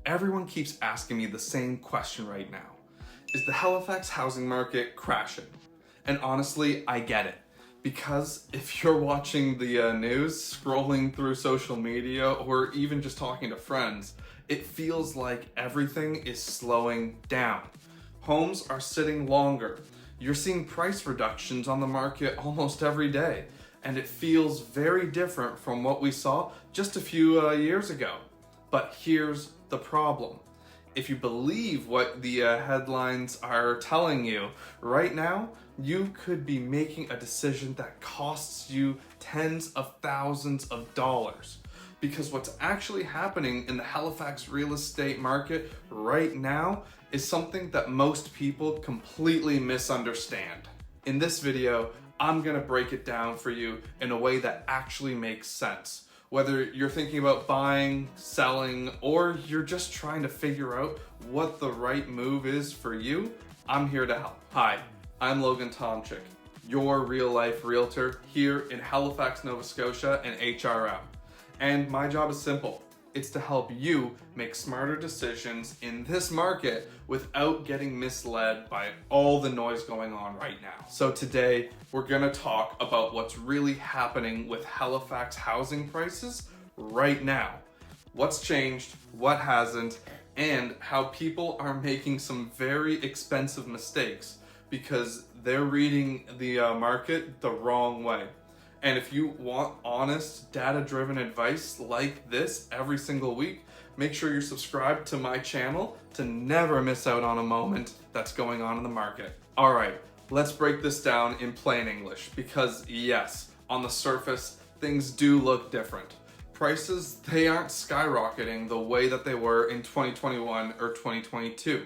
Everyone keeps asking me the same question right now. Is the Halifax housing market crashing? And honestly, I get it. Because if you're watching the news, scrolling through social media, or even just talking to friends, it feels like everything is slowing down. Homes are sitting longer. You're seeing price reductions on the market almost every day. And it feels very different from what we saw just a few years ago. But here's the problem. If you believe what the headlines are telling you, right now, you could be making a decision that costs you tens of thousands of dollars. Because what's actually happening in the Halifax real estate market right now is something that most people completely misunderstand. In this video, I'm gonna break it down for you in a way that actually makes sense. Whether you're thinking about buying, selling, or you're just trying to figure out what the right move is for you, I'm here to help. Hi, I'm Logan Tomczyk, your real-life realtor here in Halifax, Nova Scotia and HRM. And my job is simple. It's to help you make smarter decisions in this market without getting misled by all the noise going on right now. So today, we're gonna talk about what's really happening with Halifax housing prices right now. What's changed, what hasn't, and how people are making some very expensive mistakes because they're reading the market the wrong way. And if you want honest, data-driven advice like this every single week, make sure you're subscribed to my channel to never miss out on a moment that's going on in the market. All right, let's break this down in plain English because yes, on the surface, things do look different. Prices, they aren't skyrocketing the way that they were in 2021 or 2022.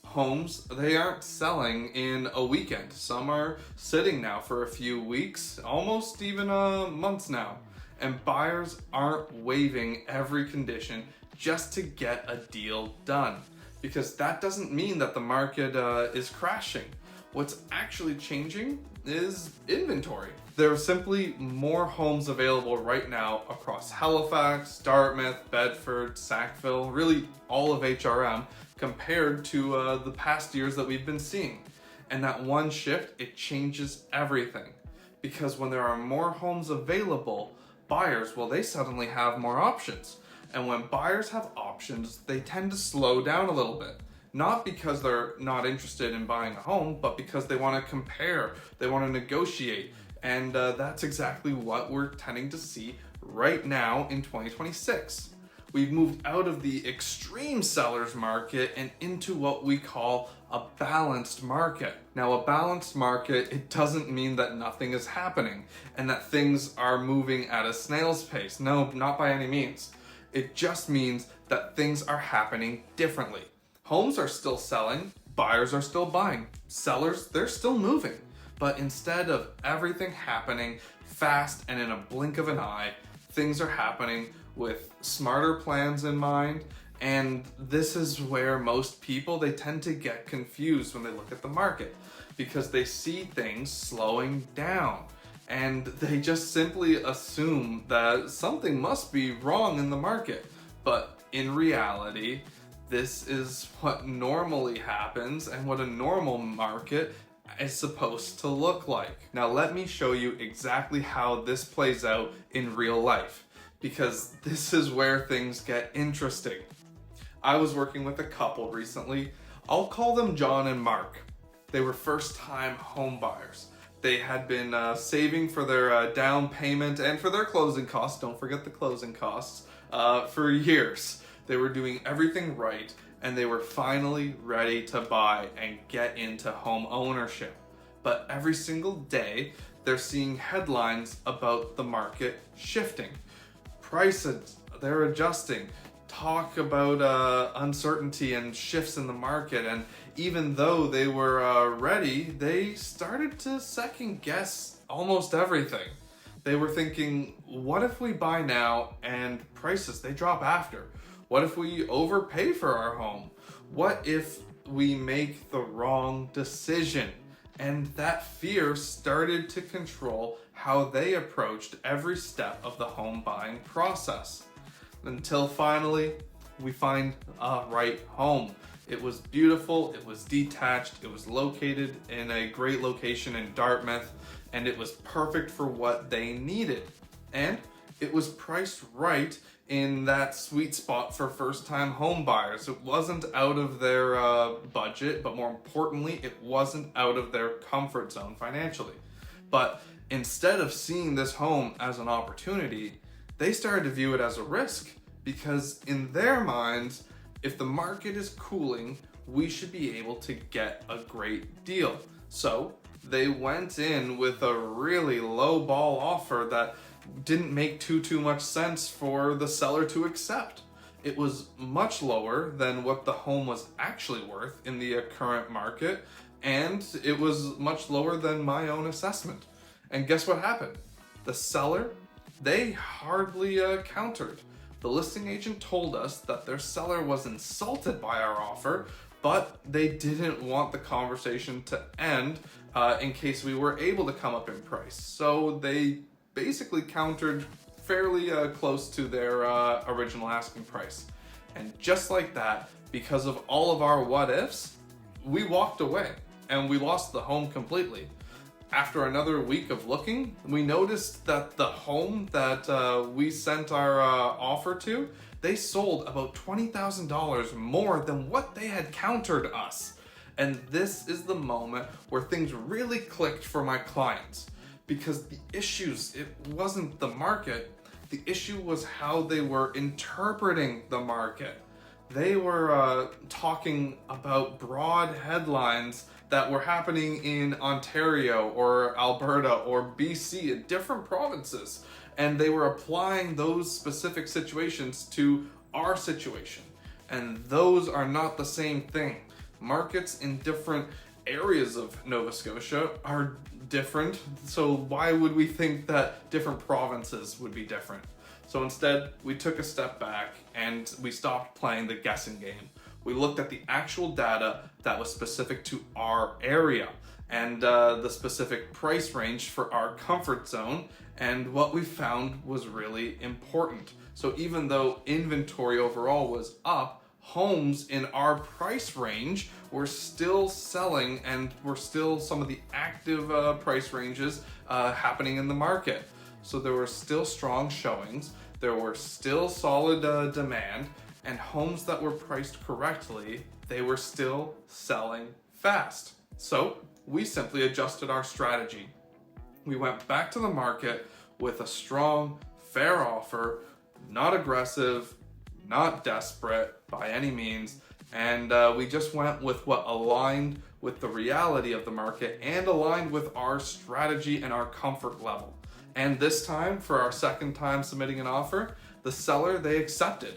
Homes, they aren't selling in a weekend. Some are sitting now for a few weeks, almost even months now. And buyers aren't waiving every condition just to get a deal done. Because that doesn't mean that the market is crashing. What's actually changing is inventory. There are simply more homes available right now across Halifax, Dartmouth, Bedford, Sackville, really all of HRM, compared to the past years that we've been seeing. And that one shift, it changes everything. Because when there are more homes available, buyers, well, they suddenly have more options. And when buyers have options, they tend to slow down a little bit. Not because they're not interested in buying a home, but because they want to compare, they want to negotiate. And that's exactly what we're tending to see right now in 2026. We've moved out of the extreme seller's market and into what we call a balanced market. Now, a balanced market, it doesn't mean that nothing is happening and that things are moving at a snail's pace. No, not by any means. It just means that things are happening differently. Homes are still selling, buyers are still buying, sellers, they're still moving. But instead of everything happening fast and in a blink of an eye, things are happening with smarter plans in mind. And this is where most people, they tend to get confused when they look at the market because they see things slowing down and they just simply assume that something must be wrong in the market. But in reality, this is what normally happens and what a normal market is supposed to look like. Now let me show you exactly how this plays out in real life, because this is where things get interesting. I was working with a couple recently. I'll call them John and Mark. They were first-time home buyers. They had been saving for their down payment and for their closing costs, don't forget the closing costs, for years. They were doing everything right, and they were finally ready to buy and get into home ownership. But every single day, they're seeing headlines about the market shifting. Prices, they're adjusting. Talk about uncertainty and shifts in the market, and even though they were ready, they started to second guess almost everything. They were thinking, what if we buy now and prices, they drop after? What if we overpay for our home? What if we make the wrong decision? And that fear started to control how they approached every step of the home buying process. Until finally, we find a right home. It was beautiful, it was detached, it was located in a great location in Dartmouth, and it was perfect for what they needed. And it was priced right in that sweet spot for first-time home buyers. It wasn't out of their budget, but more importantly, it wasn't out of their comfort zone financially. But instead of seeing this home as an opportunity, they started to view it as a risk, because in their minds, if the market is cooling, we should be able to get a great deal. So they went in with a really low ball offer that didn't make too much sense for the seller to accept. It was much lower than what the home was actually worth in the current market, and it was much lower than my own assessment. And guess what happened? The seller, they hardly countered. The listing agent told us that their seller was insulted by our offer, but they didn't want the conversation to end in case we were able to come up in price. So they basically countered fairly close to their original asking price. And just like that, because of all of our what ifs, we walked away and we lost the home completely. After another week of looking, we noticed that the home that we sent our offer to, they sold about $20,000 more than what they had countered us. And this is the moment where things really clicked for my clients, because the issues, it wasn't the market, the issue was how they were interpreting the market. They were talking about broad headlines that were happening in Ontario or Alberta or BC in different provinces, and they were applying those specific situations to our situation. And those are not the same thing. Markets in different areas of Nova Scotia are different, so why would we think that different provinces would be different? So instead, we took a step back and we stopped playing the guessing game. We looked at the actual data that was specific to our area and the specific price range for our comfort zone, and what we found was really important. So even though inventory overall was up, homes in our price range were still selling, and were still some of the active price ranges happening in the market. So there were still strong showings, there were still solid demand, and homes that were priced correctly, they were still selling fast. So we simply adjusted our strategy. We went back to the market with a strong, fair offer, not aggressive, not desperate by any means, and we just went with what aligned with the reality of the market and aligned with our strategy and our comfort level. And this time, for our second time submitting an offer, the seller, they accepted.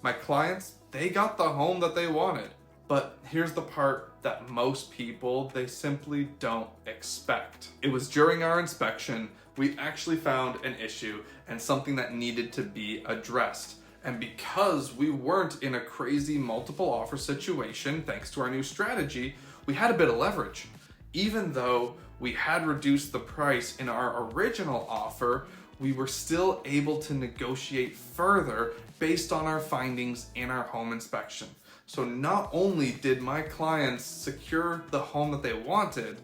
My clients, they got the home that they wanted. But here's the part that most people, they simply don't expect. It was during our inspection, we actually found an issue and something that needed to be addressed. And because we weren't in a crazy multiple offer situation, thanks to our new strategy, we had a bit of leverage. Even though we had reduced the price in our original offer, we were still able to negotiate further based on our findings in our home inspection. So not only did my clients secure the home that they wanted,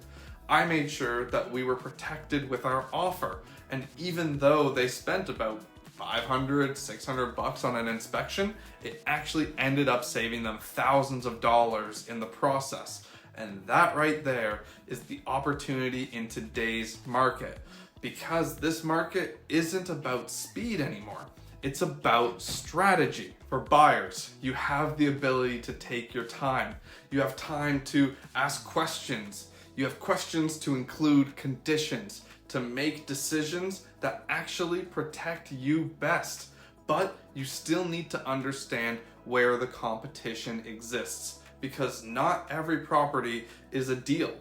I made sure that we were protected with our offer. And even though they spent about $500, $600 on an inspection, it actually ended up saving them thousands of dollars in the process. And that right there is the opportunity in today's market, because this market isn't about speed anymore. It's about strategy. For buyers, you have the ability to take your time. You have time to ask questions. You have questions to include conditions, to make decisions that actually protect you best. But you still need to understand where the competition exists, because not every property is a deal.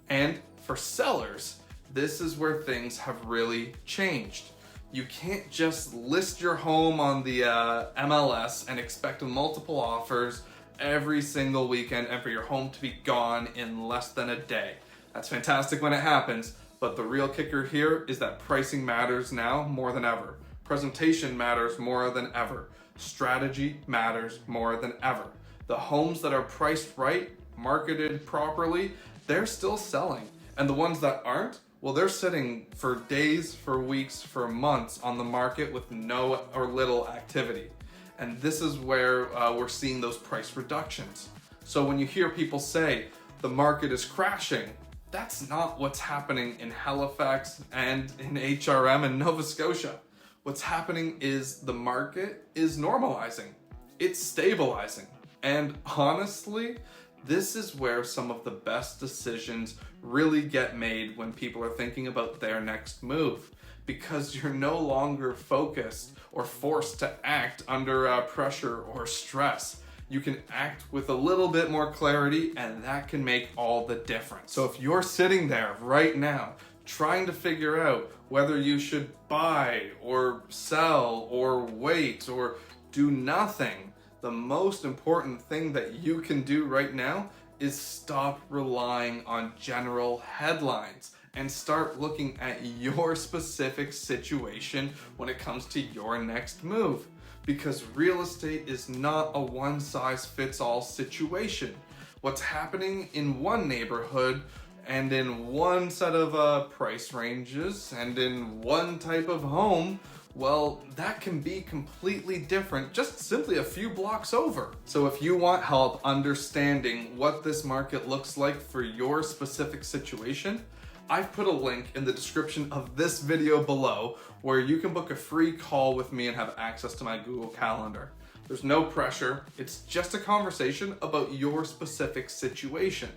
And for sellers, this is where things have really changed. You can't just list your home on the MLS and expect multiple offers every single weekend and for your home to be gone in less than a day. That's fantastic when it happens, but the real kicker here is that pricing matters now more than ever. Presentation matters more than ever. strategy matters more than ever. The homes that are priced right, marketed properly, they're still selling. And the ones that aren't, well, they're sitting for days, for weeks, for months on the market with no or little activity. And this is where we're seeing those price reductions. So when you hear people say the market is crashing, that's not what's happening in Halifax and in HRM and Nova Scotia. What's happening is the market is normalizing. It's stabilizing. And honestly, this is where some of the best decisions really get made when people are thinking about their next move, because you're no longer focused or forced to act under pressure or stress. You can act with a little bit more clarity, and that can make all the difference. So if you're sitting there right now trying to figure out whether you should buy or sell or wait or do nothing, the most important thing that you can do right now is stop relying on general headlines and start looking at your specific situation when it comes to your next move. Because real estate is not a one-size-fits-all situation. What's happening in one neighborhood and in one set of price ranges and in one type of home, well, that can be completely different just simply a few blocks over. So if you want help understanding what this market looks like for your specific situation, I've put a link in the description of this video below where you can book a free call with me and have access to my Google Calendar. There's no pressure, it's just a conversation about your specific situation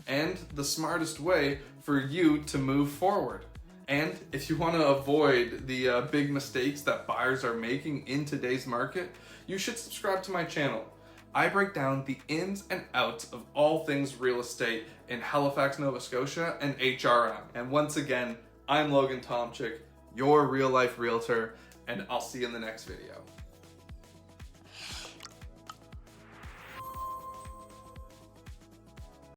and the smartest way for you to move forward. And if you want to avoid the big mistakes that buyers are making in today's market, you should subscribe to my channel. I break down the ins and outs of all things real estate in Halifax, Nova Scotia and HRM. And once again, I'm Logan Tomczyk, your real life realtor, and I'll see you in the next video.